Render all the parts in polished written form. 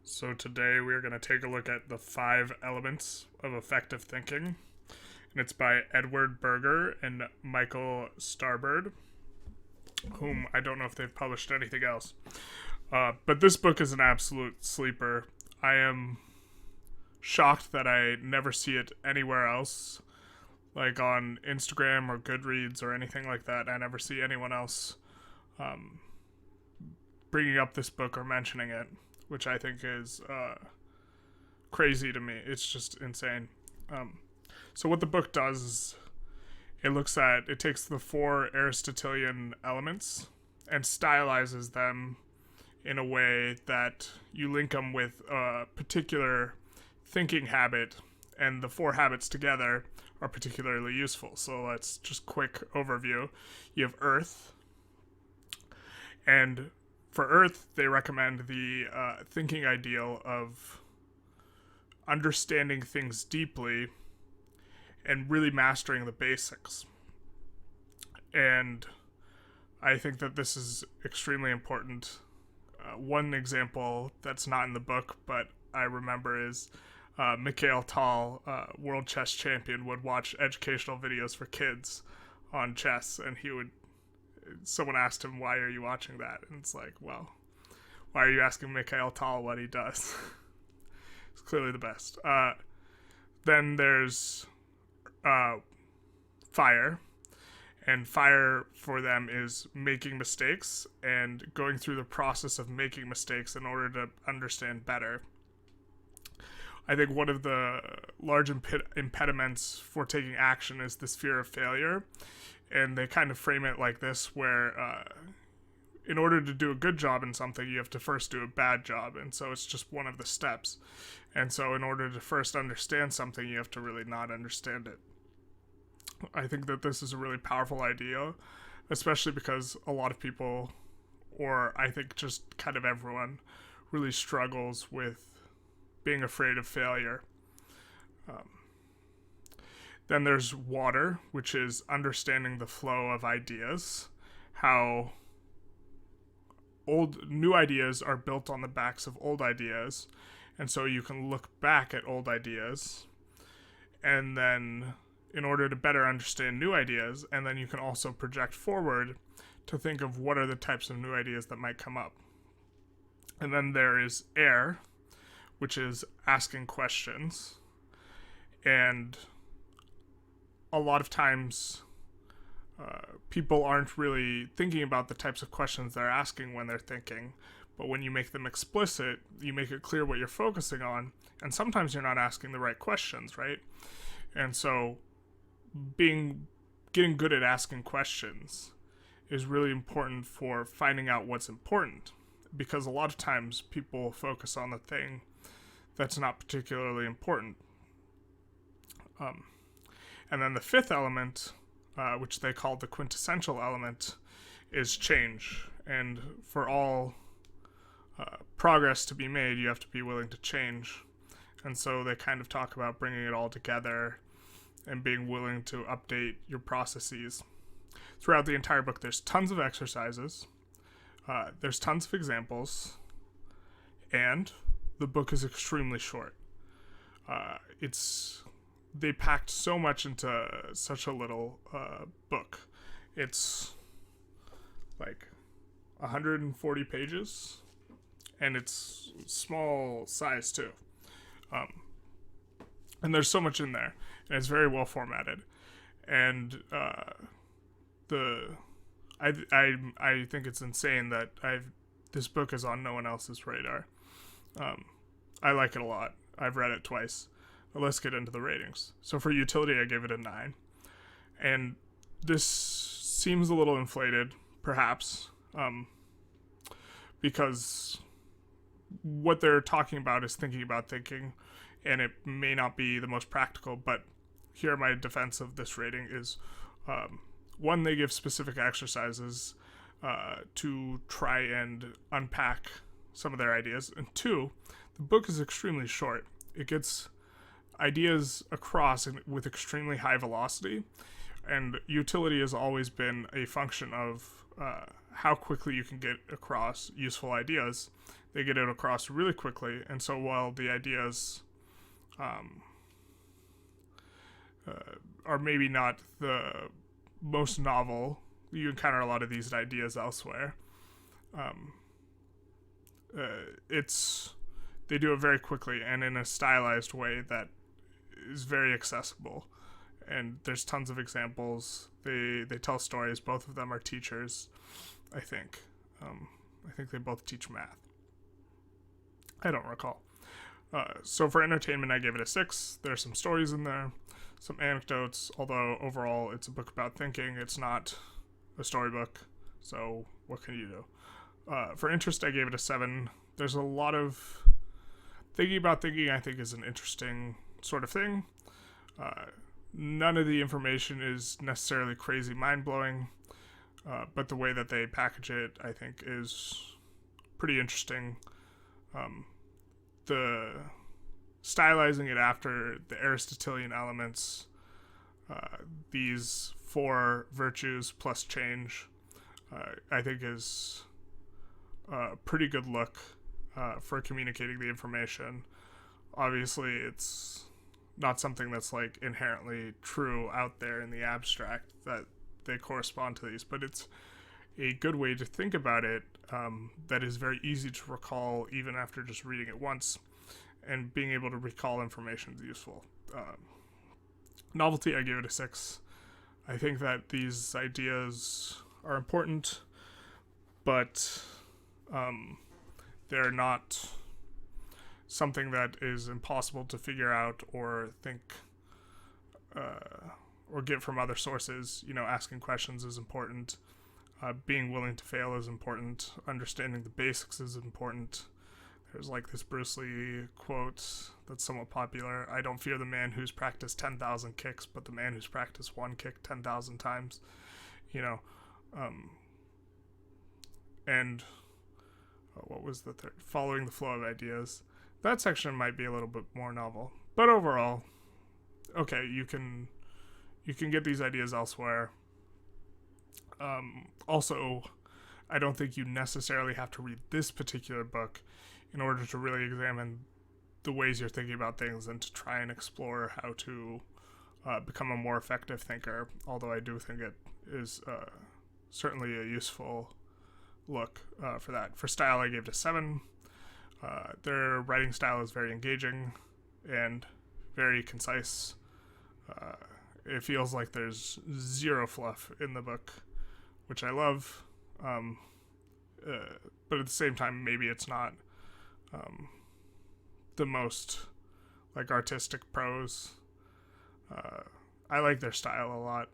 So today we're going to take a look at the 5 elements of effective thinking. And it's by Edward Berger and Michael Starbird, whom I don't know if they've published anything else. But this book is an absolute sleeper. I am shocked that I never see it anywhere else, like on Instagram or Goodreads or anything like that. I never see anyone else bringing up this book or mentioning it, which I think is crazy to me. It's just insane. So what the book does is it takes the 4 Aristotelian elements and stylizes them in a way that you link them with a particular thinking habit, and the 4 habits together are particularly useful. So let's just quick overview. You have Earth, and for Earth, they recommend the thinking ideal of understanding things deeply and really mastering the basics. And I think that this is extremely important. One example that's not in the book, but I remember is Mikhail Tal, world chess champion, would watch educational videos for kids on chess, and someone asked him, why are you watching that? And it's like, well, why are you asking Mikhail Tal what he does? It's clearly the best. Then there's fire. And fire for them is making mistakes and going through the process of making mistakes in order to understand better. I think one of the large impediments for taking action is this fear of failure. And they kind of frame it like this, where in order to do a good job in something, you have to first do a bad job. And so it's just one of the steps. And so in order to first understand something, you have to really not understand it. I think that this is a really powerful idea, especially because a lot of people, or I think just kind of everyone, really struggles with being afraid of failure. Then there's water, which is understanding the flow of ideas, how new ideas are built on the backs of old ideas, and so you can look back at old ideas, and then in order to better understand new ideas, and then you can also project forward to think of what are the types of new ideas that might come up. And then there is air, which is asking questions. And a lot of times people aren't really thinking about the types of questions they're asking when they're thinking. But when you make them explicit, you make it clear what you're focusing on. And sometimes you're not asking the right questions, right? And so getting good at asking questions is really important for finding out what's important, because a lot of times people focus on the thing that's not particularly important. And then the 5th element, which they call the quintessential element, is change. And for all progress to be made, you have to be willing to change. And so they kind of talk about bringing it all together and being willing to update your processes. Throughout the entire book, there's tons of exercises, there's tons of examples, and the book is extremely short. They packed so much into such a little book. It's like 140 pages, and it's small size too. And there's so much in there, and it's very well formatted. And I think it's insane that this book is on no one else's radar. I like it a lot. I've read it twice. But let's get into the ratings. So for utility, I gave it a 9. And this seems a little inflated, perhaps, because what they're talking about is thinking about thinking, and it may not be the most practical, but here my defense of this rating is, 1, they give specific exercises to try and unpack some of their ideas, and 2, the book is extremely short. It gets ideas across with extremely high velocity, and utility has always been a function of how quickly you can get across useful ideas. they get it across really quickly. And so while the ideas are maybe not the most novel, you encounter a lot of these ideas elsewhere. It's they do it very quickly and in a stylized way that is very accessible. And there's tons of examples. They tell stories. Both of them are teachers, I think. I think they both teach math. I don't recall. So for entertainment, I gave it a 6. There's some stories in there, some anecdotes, although overall it's a book about thinking. It's not a storybook, so what can you do? For interest, I gave it a 7. There's a lot of thinking about thinking, I think, is an interesting sort of thing. None of the information is necessarily crazy mind-blowing, but the way that they package it, I think, is pretty interesting. The stylizing it after the Aristotelian elements, these 4 virtues plus change, I think is a pretty good look for communicating the information. Obviously, it's not something that's like inherently true out there in the abstract that they correspond to these, but it's a good way to think about it that is very easy to recall even after just reading it once, and being able to recall information is useful. Novelty, I give it a 6. I think that these ideas are important, but they're not something that is impossible to figure out or think or get from other sources. Asking questions is important. Being willing to fail is important. Understanding the basics is important. There's like this Bruce Lee quote that's somewhat popular. I don't fear the man who's practiced 10,000 kicks, but the man who's practiced one kick 10,000 times. And what was the third? Following the flow of ideas. That section might be a little bit more novel, but overall, okay, you can get these ideas elsewhere. Also, I don't think you necessarily have to read this particular book in order to really examine the ways you're thinking about things and to try and explore how to become a more effective thinker, although I do think it is certainly a useful look for that. For style, I gave it a 7. Their writing style is very engaging and very concise. It feels like there's zero fluff in the book, which I love. But at the same time, maybe it's not the most like artistic prose. I like their style a lot,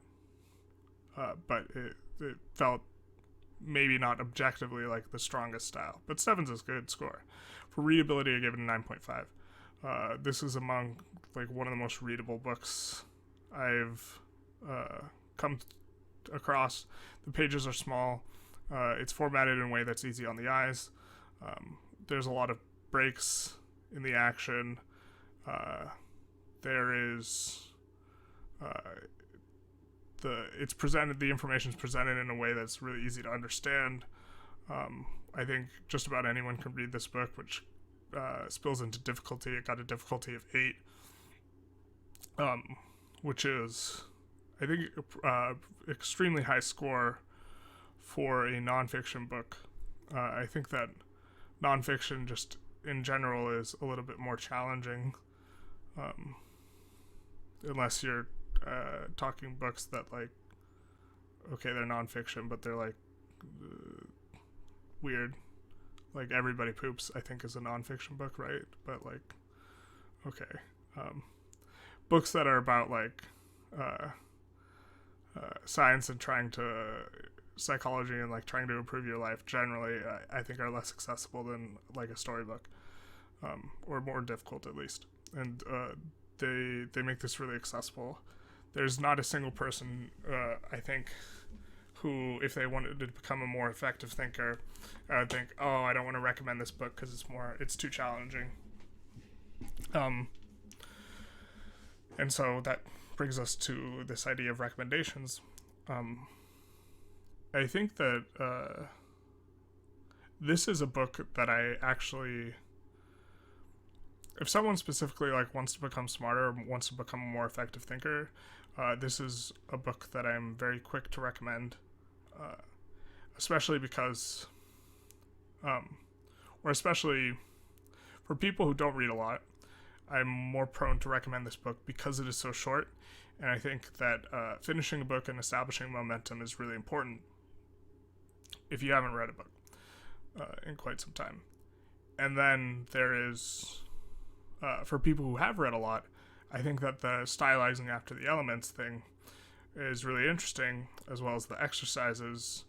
but it felt maybe not objectively like the strongest style. But 7's a good score. For readability, I gave it a 9.5. This is among like one of the most readable books I've come across. The pages are small. It's formatted in a way that's easy on the eyes. There's a lot of breaks in the action. There is the information is presented in a way that's really easy to understand. I think just about anyone can read this book, which spills into difficulty. It got a difficulty of 8, which is, I think, extremely high score for a nonfiction book. I think that nonfiction just in general is a little bit more challenging, unless you're talking books that, like, okay, they're nonfiction, but they're like weird. Like Everybody Poops, I think, is a nonfiction book, right? But like, okay, books that are about like science and psychology and like trying to improve your life generally, I think are less accessible than like a storybook, or more difficult at least. And they make this really accessible. There's not a single person, I think, who, if they wanted to become a more effective thinker, would think, oh, I don't want to recommend this book because it's too challenging. And so that brings us to this idea of recommendations. I think that this is a book that I actually, if someone specifically like wants to become smarter, or wants to become a more effective thinker, this is a book that I'm very quick to recommend, especially because, or especially for people who don't read a lot. I'm more prone to recommend this book because it is so short, and I think that finishing a book and establishing momentum is really important if you haven't read a book in quite some time. And then there is, for people who have read a lot, I think that the stylizing after the elements thing is really interesting, as well as the exercises,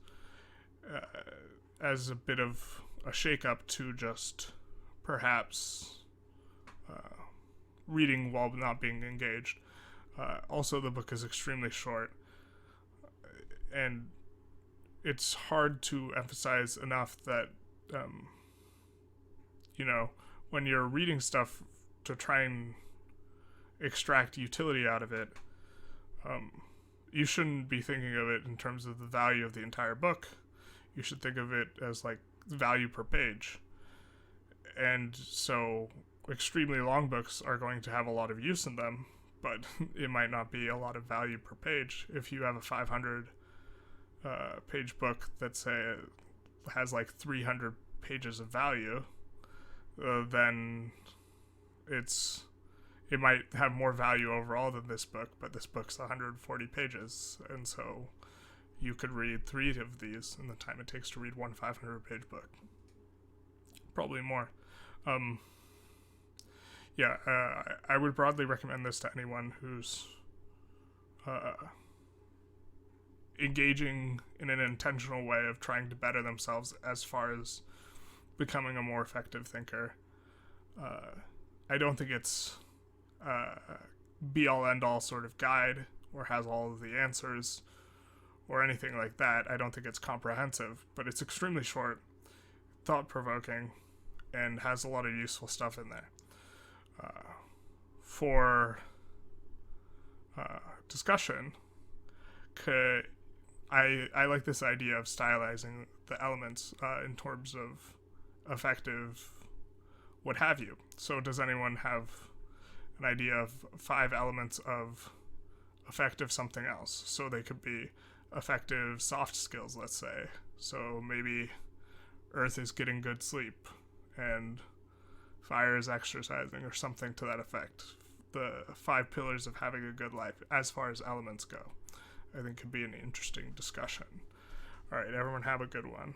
as a bit of a shake-up to just perhaps reading while not being engaged. Also, the book is extremely short, and it's hard to emphasize enough that, when you're reading stuff to try and extract utility out of it, you shouldn't be thinking of it in terms of the value of the entire book. You should think of it as like value per page. And so extremely long books are going to have a lot of use in them, but it might not be a lot of value per page. If you have a 500 page book that say has like 300 pages of value, then it might have more value overall than this book, but this book's 140 pages, and so you could read 3 of these in the time it takes to read one 500 page book. Probably more. I would broadly recommend this to anyone who's engaging in an intentional way of trying to better themselves as far as becoming a more effective thinker. I don't think it's be-all end-all sort of guide or has all of the answers or anything like that. I don't think it's comprehensive, but it's extremely short, thought-provoking, and has a lot of useful stuff in there. For discussion, I like this idea of stylizing the elements in terms of effective what have you. So does anyone have an idea of 5 elements of effective something else? So they could be effective soft skills, let's say. So maybe earth is getting good sleep and fire is exercising, or something to that effect. The 5 pillars of having a good life as far as elements go, I think could be an interesting discussion. All right, everyone have a good one.